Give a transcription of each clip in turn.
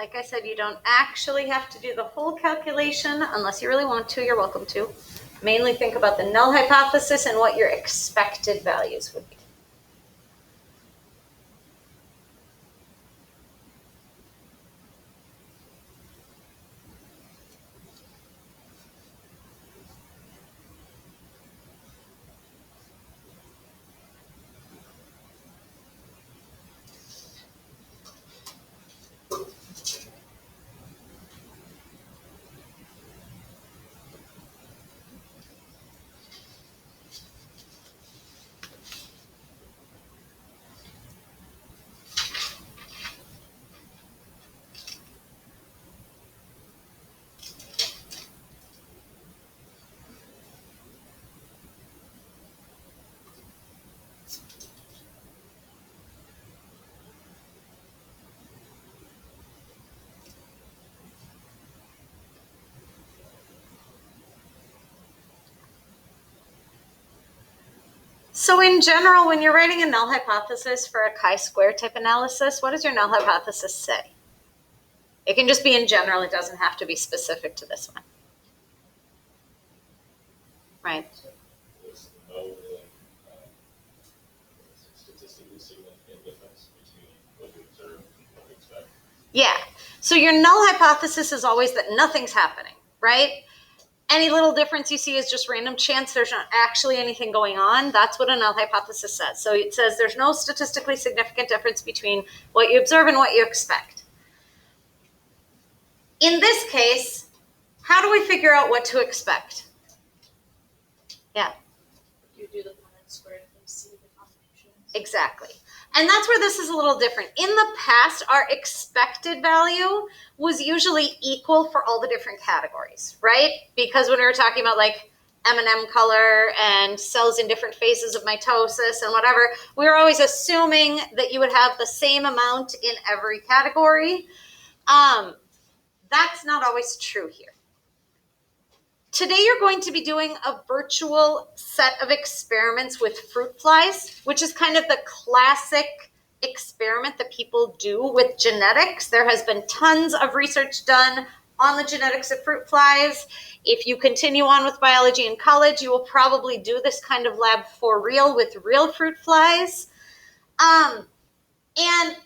Like I said, you don't actually have to do the whole calculation unless you really want to. You're welcome to. Mainly think about the null hypothesis and what your expected values would be. So in general, when you're writing a null hypothesis for a chi-square type analysis, what does your null hypothesis say? It can just be in general. It doesn't have to be specific to this one. Right. There's no statistically significant difference between what you observe and what you expect. Yeah. So your null hypothesis is always that nothing's happening, right? Any little difference you see is just random chance. There's not actually anything going on. That's what a null hypothesis says. So it says there's no statistically significant difference between what you observe and what you expect. In this case, how do we figure out what to expect? Yeah. You do the Punnett squared and see the combinations. Exactly. And that's where this is a little different. In the past, our expected value was usually equal for all the different categories, right? Because when we were talking about like M&M color and cells in different phases of mitosis and whatever, we were always assuming that you would have the same amount in every category. That's not always true here. Today, you're going to be doing a virtual set of experiments with fruit flies, which is kind of the classic experiment that people do with genetics. There has been tons of research done on the genetics of fruit flies. If you continue on with biology in college, you will probably do this kind of lab for real with real fruit flies. And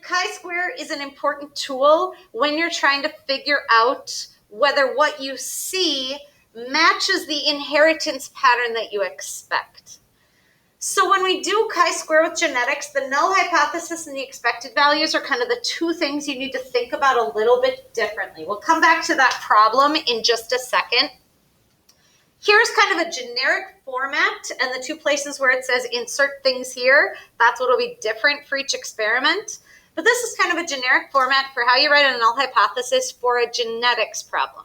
chi-square is an important tool when you're trying to figure out whether what you see matches the inheritance pattern that you expect. So when we do chi-square with genetics, the null hypothesis and the expected values are kind of the two things you need to think about a little bit differently. We'll come back to that problem in just a second. Here's kind of a generic format, and the two places where it says insert things here, that's what will be different for each experiment. But this is kind of a generic format for how you write a null hypothesis for a genetics problem.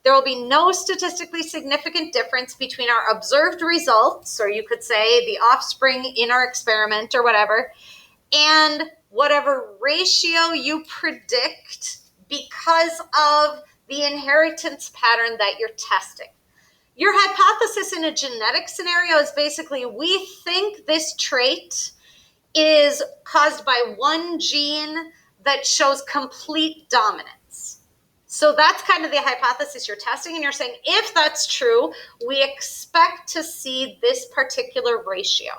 There will be no statistically significant difference between our observed results, or you could say the offspring in our experiment or whatever, and whatever ratio you predict because of the inheritance pattern that you're testing. Your hypothesis in a genetic scenario is basically, we think this trait is caused by one gene that shows complete dominance. So that's kind of the hypothesis you're testing, and you're saying, if that's true, we expect to see this particular ratio.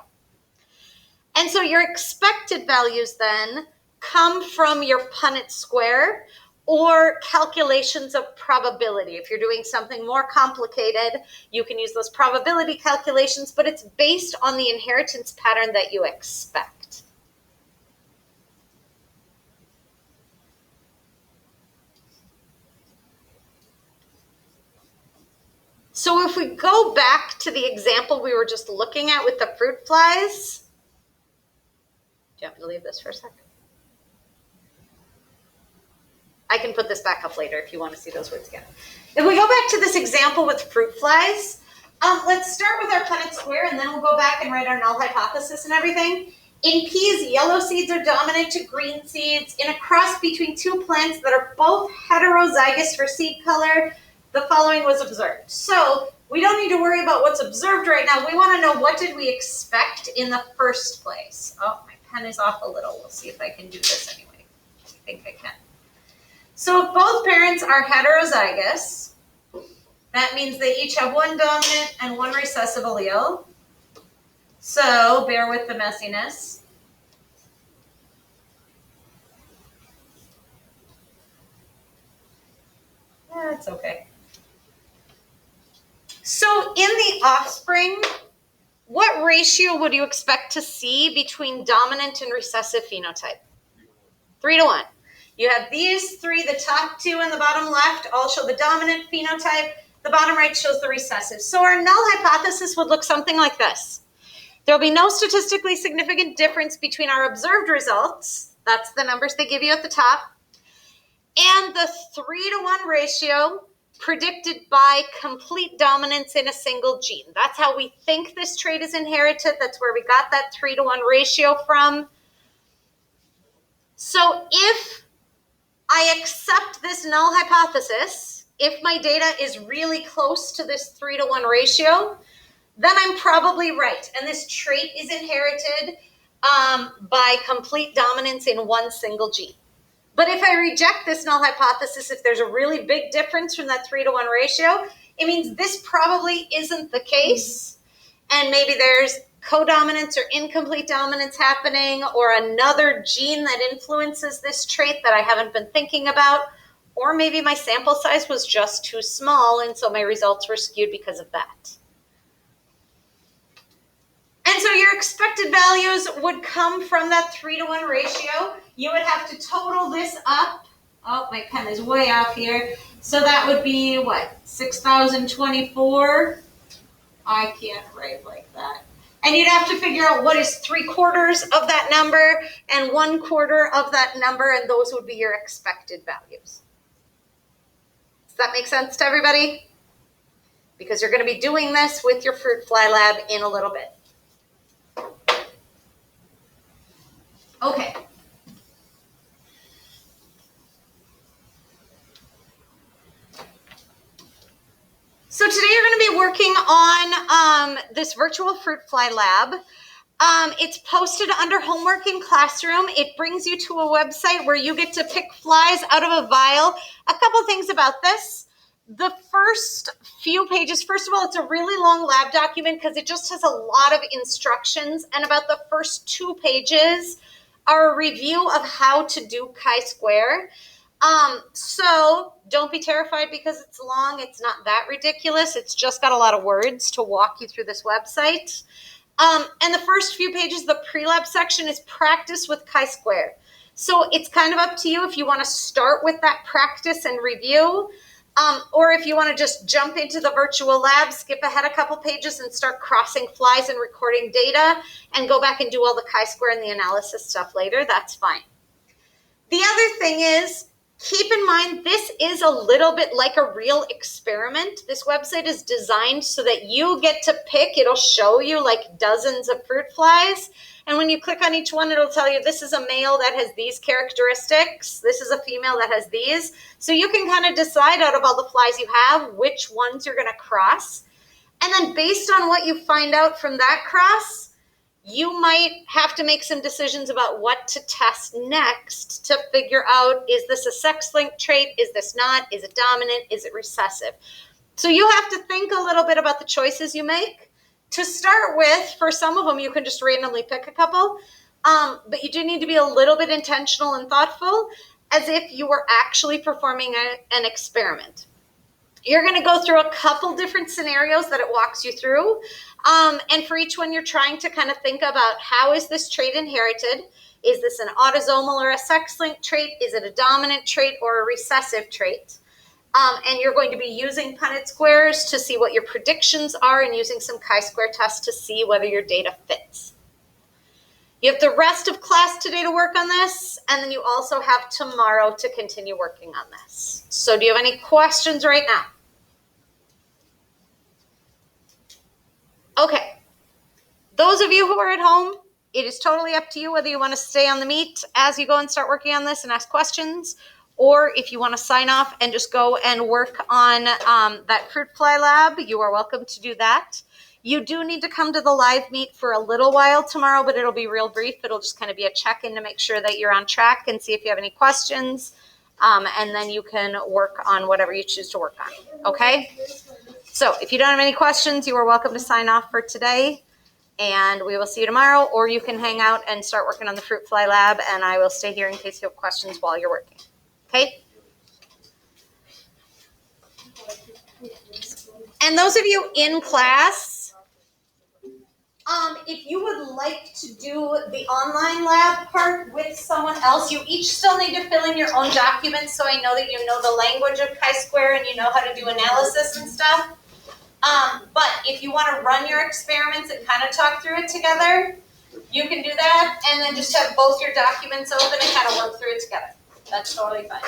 And so your expected values then come from your Punnett square or calculations of probability. If you're doing something more complicated, you can use those probability calculations, but it's based on the inheritance pattern that you expect. So if we go back to the example we were just looking at with the fruit flies, do you want me to leave this for a second? I can put this back up later if you want to see those words again. If we go back to this example with fruit flies, let's start with our Punnett square, and then we'll go back and write our null hypothesis and everything. In peas, yellow seeds are dominant to green seeds. In a cross between two plants that are both heterozygous for seed color, the following was observed. So we don't need to worry about what's observed right now. We want to know, what did we expect in the first place? Oh, my pen is off a little. We'll see if I can do this anyway. I think I can. So if both parents are heterozygous, that means they each have one dominant and one recessive allele. So bear with the messiness. That's okay. So in the offspring, what ratio would you expect to see between dominant and recessive phenotype? 3-to-1. You have these three, the top two and the bottom left, all show the dominant phenotype. The bottom right shows the recessive. So our null hypothesis would look something like this. There will be no statistically significant difference between our observed results, that's the numbers they give you at the top, and the 3-to-1 ratio predicted by complete dominance in a single gene. That's how we think this trait is inherited. That's where we got that 3-to-1 ratio from. So if I accept this null hypothesis, if my data is really close to this 3-to-1 ratio, then I'm probably right. And this trait is inherited by complete dominance in one single gene. But if I reject this null hypothesis, if there's a really big difference from that 3-to-1 ratio, it means this probably isn't the case. And maybe there's codominance or incomplete dominance happening, or another gene that influences this trait that I haven't been thinking about. Or maybe my sample size was just too small, and so my results were skewed because of that. And so your expected values would come from that 3-to-1 ratio. You would have to total this up. Oh, my pen is way off here. So that would be what? 6,024. I can't write like that. And you'd have to figure out what is 3/4 of that number and 1/4 of that number, and those would be your expected values. Does that make sense to everybody? Because you're going to be doing this with your fruit fly lab in a little bit. Okay. So today you're going to be working on this virtual fruit fly lab. It's posted under homework in classroom. It brings you to a website where you get to pick flies out of a vial. A couple things about this. The first few pages, first of all, it's a really long lab document because it just has a lot of instructions. And about the first 2 pages are a review of how to do chi-square. So don't be terrified because it's long. It's not that ridiculous. It's just got a lot of words to walk you through this website. And the first few pages, the pre-lab section is practice with chi-square. So it's kind of up to you if you want to start with that practice and review, or if you want to just jump into the virtual lab, skip ahead a couple pages and start crossing flies and recording data and go back and do all the chi-square and the analysis stuff later. That's fine. The other thing is, keep in mind, this is a little bit like a real experiment. This website is designed so that you get to pick. It'll show you like dozens of fruit flies. And when you click on each one, it'll tell you this is a male that has these characteristics. This is a female that has these. So you can kind of decide out of all the flies you have, which ones you're going to cross. And then based on what you find out from that cross, you might have to make some decisions about what to test next to figure out, is this a sex-linked trait? Is this not? Is it dominant? Is it recessive? So you have to think a little bit about the choices you make. To start with, for some of them, you can just randomly pick a couple, but you do need to be a little bit intentional and thoughtful, as if you were actually performing an experiment. You're going to go through a couple different scenarios that it walks you through. And for each one, you're trying to kind of think about, how is this trait inherited? Is this an autosomal or a sex-linked trait? Is it a dominant trait or a recessive trait? And you're going to be using Punnett squares to see what your predictions are and using some chi-square tests to see whether your data fits. You have the rest of class today to work on this, and then you also have tomorrow to continue working on this. So do you have any questions right now? Okay, those of you who are at home, it is totally up to you whether you want to stay on the meet as you go and start working on this and ask questions, or if you want to sign off and just go and work on that fruit fly lab, you are welcome to do that. You do need to come to the live meet for a little while tomorrow, but it'll be real brief. It'll just kind of be a check-in to make sure that you're on track and see if you have any questions. and then you can work on whatever you choose to work on, okay? So if you don't have any questions, you are welcome to sign off for today, and we will see you tomorrow, or you can hang out and start working on the fruit fly lab, and I will stay here in case you have questions while you're working, okay? And those of you in class, if you would like to do the online lab part with someone else, you each still need to fill in your own documents so I know that you know the language of chi-square and you know how to do analysis and stuff. But if you want to run your experiments and kind of talk through it together, you can do that and then just have both your documents open and kind of work through it together. That's totally fine.